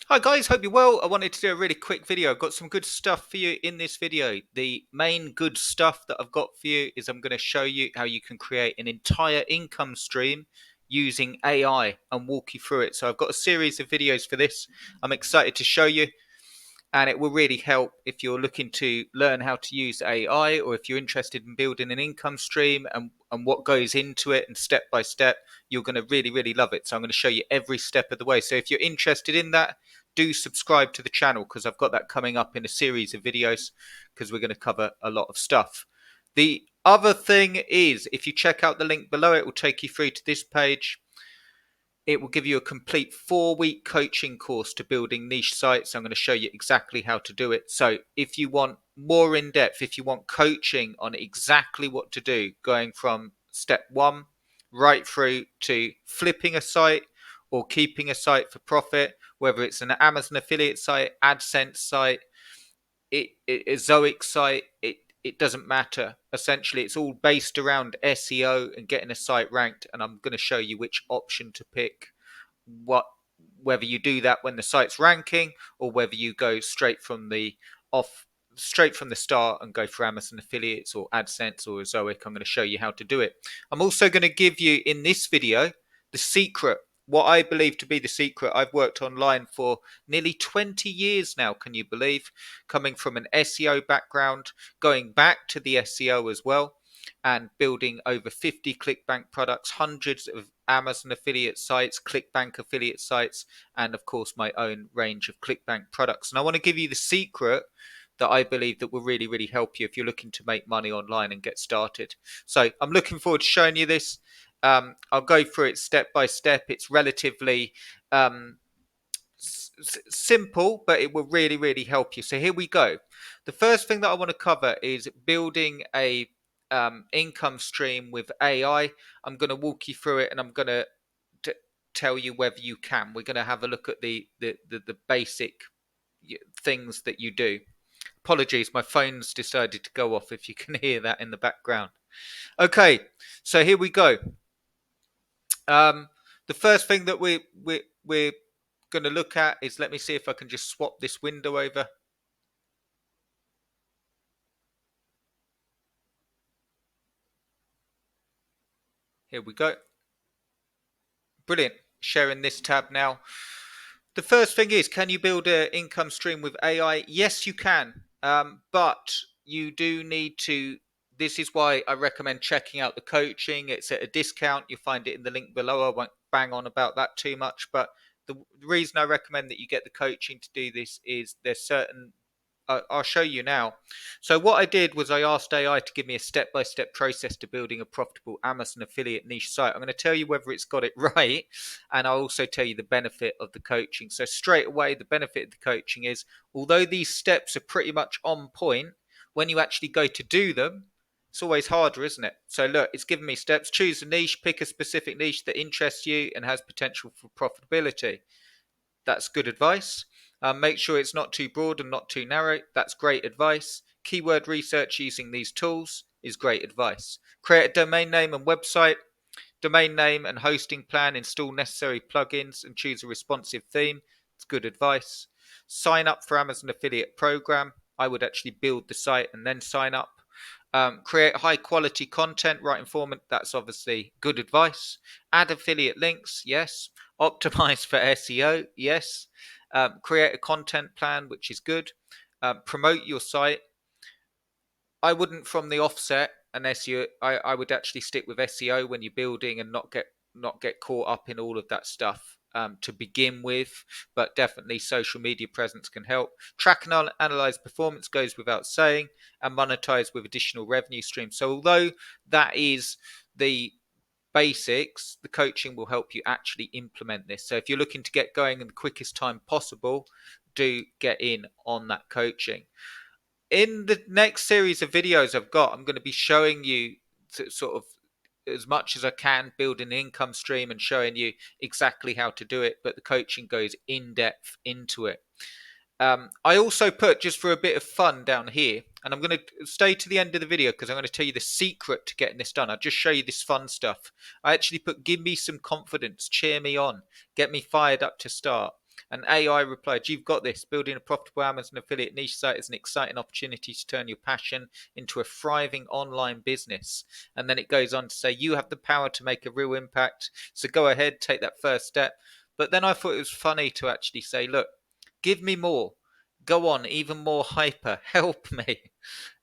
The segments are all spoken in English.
Hi guys, hope you're well. I wanted to do a really quick video. I've got some good stuff for you in this video. The main good stuff that I've got for you is I'm going to show you how you can create an entire income stream using AI and walk you through it. So I've got a series of videos for this. I'm excited to show you, and it will really help if you're looking to learn how to use AI, or if you're interested in building an income stream and what goes into it, and step by step. You're going to really love it. So I'm going to show you every step of the way. So if you're interested in that, do subscribe to the channel, because I've got that coming up in a series of videos, because we're going to cover a lot of stuff. The other thing is, if you check out the link below, it will take you through to this page. It will give you a complete 4-week coaching course to building niche sites. I'm going to show you exactly how to do it. So if you want more in depth, if you want coaching on exactly what to do, going from step 1 right through to flipping a site or keeping a site for profit, whether it's an Amazon affiliate site, AdSense site, a Zoic site, it doesn't matter. Essentially, it's all based around SEO and getting a site ranked. And I'm going to show you which option to pick, what whether you do that when the site's ranking, or whether you go straight from the start and go for Amazon affiliates or AdSense or Zoic. I'm going to show you how to do it. I'm also going to give you in this video the secret, what I believe to be the secret. I've worked online for nearly 20 years now, can you believe? Coming from an SEO background, going back to the SEO as well, and building over 50 ClickBank products, hundreds of Amazon affiliate sites, ClickBank affiliate sites, and of course my own range of ClickBank products. And I want to give you the secret that I believe that will really help you if you're looking to make money online and get started. So I'm looking forward to showing you this. I'll go through it step by step. It's relatively simple, but it will really help you. So here we go. The first thing that I want to cover is building a income stream with AI. I'm going to walk you through it, and I'm going to tell you whether you can. We're going to have a look at the basic things that you do. Apologies, my phone's decided to go off, if you can hear that in the background. Okay, so here we go. The first thing that we're going to look at is, let me see if I can just swap this window over. Here we go. Brilliant. Sharing this tab now. The first thing is, can you build an income stream with AI? Yes, you can. But you do need to. This is why I recommend checking out the coaching. It's at a discount. You'll find it in the link below. I won't bang on about that too much. But the reason I recommend that you get the coaching to do this is there's certain, I'll show you now. So what I did was I asked AI to give me a step-by-step process to building a profitable Amazon affiliate niche site. I'm going to tell you whether it's got it right, and I'll also tell you the benefit of the coaching. So straight away, the benefit of the coaching is, although these steps are pretty much on point, when you actually go to do them, it's always harder, isn't it? So look, it's given me steps. Choose a niche, pick a specific niche that interests you and has potential for profitability. That's good advice. Make sure it's not too broad and not too narrow. That's great advice. Keyword research using these tools is great advice. Create a domain name and website. Domain name and hosting plan. Install necessary plugins and choose a responsive theme. It's good advice. Sign up for Amazon affiliate program. I would actually build the site and then sign up. Create high quality content, write informant. That's obviously good advice. Add affiliate links. Yes. Optimize for SEO. Yes. Create a content plan, which is good. Promote your site. I wouldn't from the offset, unless I would actually stick with SEO when you're building, and not get caught up in all of that stuff to begin with. But definitely social media presence can help. Track and analyze performance goes without saying, and monetize with additional revenue streams. So although that is the basics, the coaching will help you actually implement this. So if you're looking to get going in the quickest time possible, do get in on that coaching. In the next series of videos I've got, I'm going to be showing you sort of as much as I can build an income stream and showing you exactly how to do it, but the coaching goes in depth into it. I also put, just for a bit of fun down here, and I'm going to stay to the end of the video because I'm going to tell you the secret to getting this done. I'll just show you this fun stuff. I actually put, give me some confidence, cheer me on, get me fired up to start. And AI replied, "You've got this. Building a profitable Amazon affiliate niche site is an exciting opportunity to turn your passion into a thriving online business." And then it goes on to say, "You have the power to make a real impact. So go ahead, take that first step." But then I thought it was funny to actually say, "Look, give me more. Go on, even more hyper. Help me."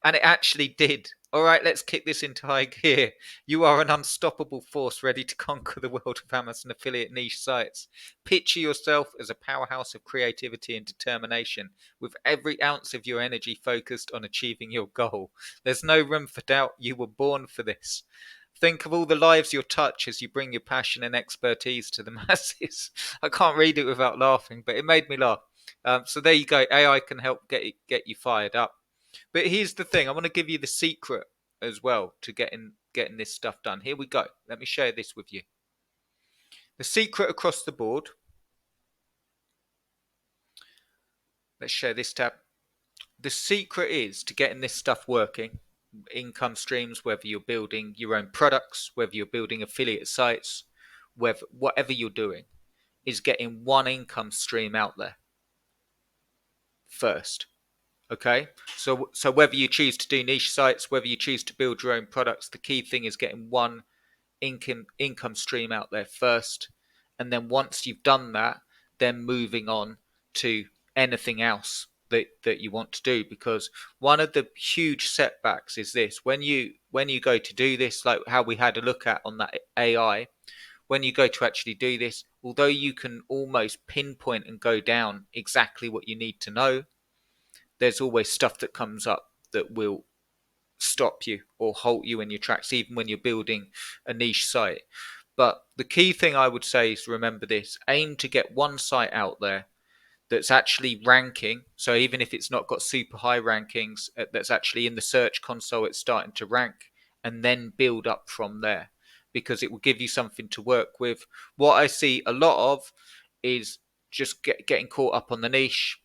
And it actually did. All right, let's kick this into high gear. You are an unstoppable force ready to conquer the world of Amazon affiliate niche sites. Picture yourself as a powerhouse of creativity and determination, with every ounce of your energy focused on achieving your goal. There's no room for doubt. You were born for this. Think of all the lives you'll touch as you bring your passion and expertise to the masses. I can't read it without laughing, but it made me laugh. So there you go. AI can help get you fired up. But here's the thing: I want to give you the secret as well to getting this stuff done. Here we go. Let me share this with you. The secret across the board. Let's share this tab. The secret is to getting this stuff working. Income streams, whether you're building your own products, whether you're building affiliate sites, whatever you're doing, is getting one income stream out there first. Okay, so whether you choose to do niche sites, whether you choose to build your own products, the key thing is getting one income stream out there first, and then once you've done that, then moving on to anything else that you want to do. Because one of the huge setbacks is this: when you go to do this, like how we had a look at on that AI, when you go to actually do this, although you can almost pinpoint and go down exactly what you need to know, there's always stuff that comes up that will stop you or halt you in your tracks, even when you're building a niche site. But the key thing I would say is, remember this: aim to get one site out there that's actually ranking. So even if it's not got super high rankings, that's actually in the search console, it's starting to rank, and then build up from there, because it will give you something to work with. What I see a lot of is just getting caught up on the niche,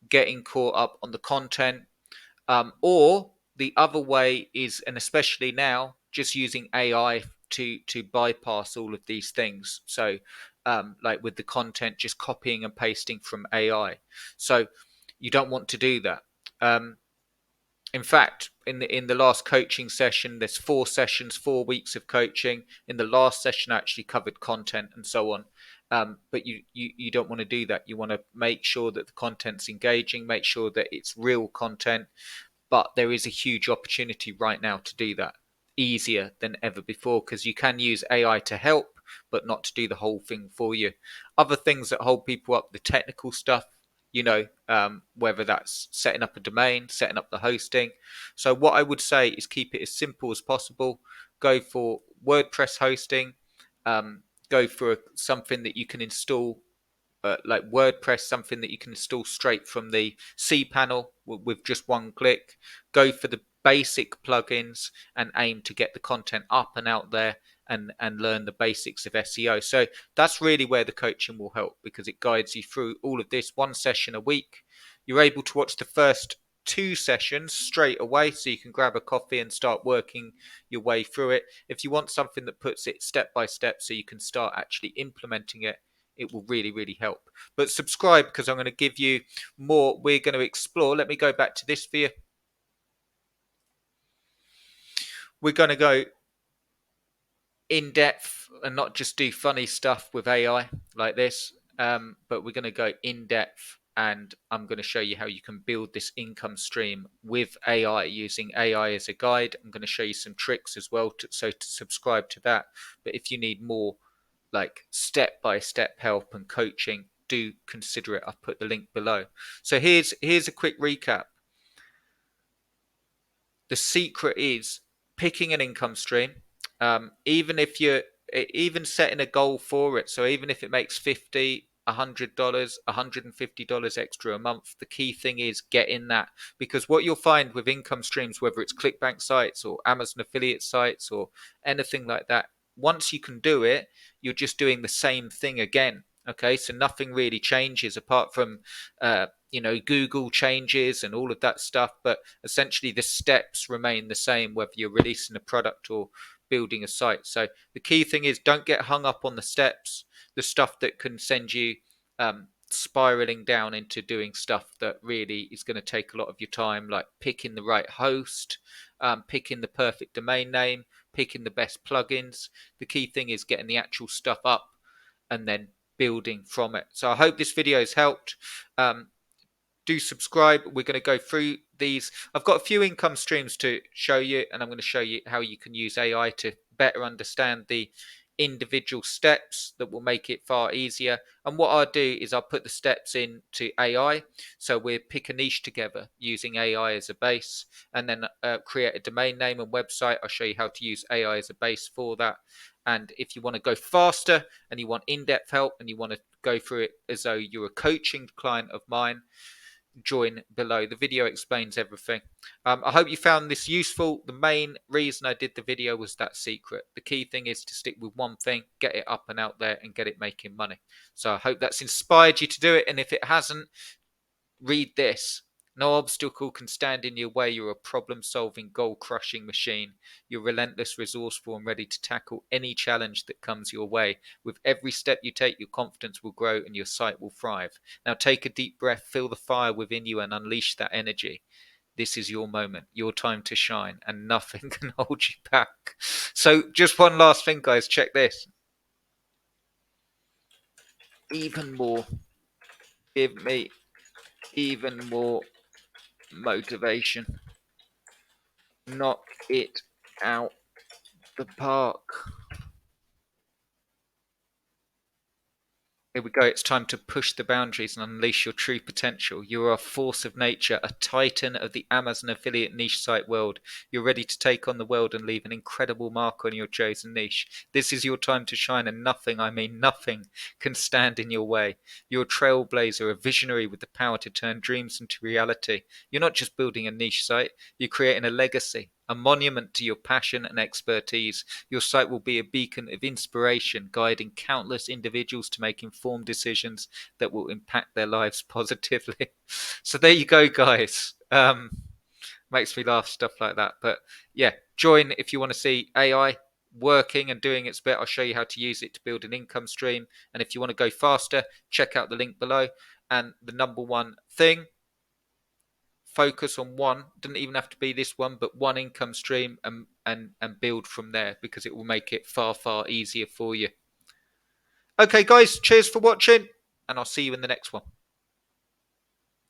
getting caught up on the content, or the other way is, and especially now, just using AI to bypass all of these things. So, like with the content, just copying and pasting from AI. So, you don't want to do that. In fact, in the last coaching session, there's 4 sessions, 4 weeks of coaching. In the last session, I actually covered content and so on. But you don't want to do that. You want to make sure that the content's engaging, make sure that it's real content, but there is a huge opportunity right now to do that easier than ever before, because you can use AI to help, but not to do the whole thing for you. Other things that hold people up, the technical stuff, whether that's setting up a domain, setting up the hosting. So what I would say is keep it as simple as possible. Go for WordPress hosting. Go for something that you can install, like WordPress, something that you can install straight from the cPanel with just one click. Go for the basic plugins and aim to get the content up and out there, and learn the basics of SEO. So that's really where the coaching will help, because it guides you through all of this, 1 session a week. You're able to watch the first 2 sessions straight away, so you can grab a coffee and start working your way through it. If you want something that puts it step by step so you can start actually implementing it, it will really, really help. But subscribe, because I'm going to give you more. We're going to explore. Let me go back to this for you. We're going to go in depth and not just do funny stuff with AI like this, but we're going to go in depth, and I'm going to show you how you can build this income stream with AI, using AI as a guide. I'm going to show you some tricks as well, so to subscribe to that. But if you need more like step-by-step help and coaching, do consider it. I've put the link below. So here's a quick recap. The secret is picking an income stream, even if you're even setting a goal for it. So even if it makes $50, $100, $150 extra a month, the key thing is getting that. Because what you'll find with income streams, whether it's ClickBank sites or Amazon affiliate sites or anything like that, once you can do it, you're just doing the same thing again. Okay, so nothing really changes apart from Google changes and all of that stuff, but essentially the steps remain the same whether you're releasing a product or building a site. So the key thing is, don't get hung up on the steps, the stuff that can send you spiraling down into doing stuff that really is going to take a lot of your time, like picking the right host, picking the perfect domain name, picking the best plugins. The key thing is getting the actual stuff up and then building from it. So I hope this video has helped. Do subscribe. We're going to go through these. I've got a few income streams to show you, and I'm going to show you how you can use AI to better understand the individual steps that will make it far easier. And what I'll do is I'll put the steps into AI. So we'll pick a niche together using AI as a base, and then create a domain name and website. I'll show you how to use AI as a base for that. And if you want to go faster and you want in-depth help and you want to go through it as though you're a coaching client of mine, join below. The video explains everything. I hope you found this useful. The main reason I did the video was that secret. The key thing is to stick with one thing, get it up and out there, and get it making money. So I hope that's inspired you to do it. And if it hasn't, read this. No obstacle can stand in your way. You're a problem-solving, goal-crushing machine. You're relentless, resourceful, and ready to tackle any challenge that comes your way. With every step you take, your confidence will grow and your sight will thrive. Now take a deep breath, feel the fire within you, and unleash that energy. This is your moment, your time to shine, and nothing can hold you back. So just one last thing, guys. Check this. Even more. Give me even more motivation. Knock it out the park. Here we go. It's time to push the boundaries and unleash your true potential. You are a force of nature, a titan of the Amazon affiliate niche site world. You're ready to take on the world and leave an incredible mark on your chosen niche. This is your time to shine, and nothing, I mean nothing, can stand in your way. You're a trailblazer, a visionary with the power to turn dreams into reality. You're not just building a niche site, you're creating a legacy, a monument to your passion and expertise. Your site will be a beacon of inspiration, guiding countless individuals to make informed decisions that will impact their lives positively. So there you go, guys. Makes me laugh, stuff like that. But yeah, join if you want to see AI working and doing its bit. I'll show you how to use it to build an income stream. And if you want to go faster, check out the link below. And the number one thing, focus on one, doesn't even have to be this one, but one income stream, and build from there, because it will make it far easier for you. Okay guys, cheers for watching, and I'll see you in the next one.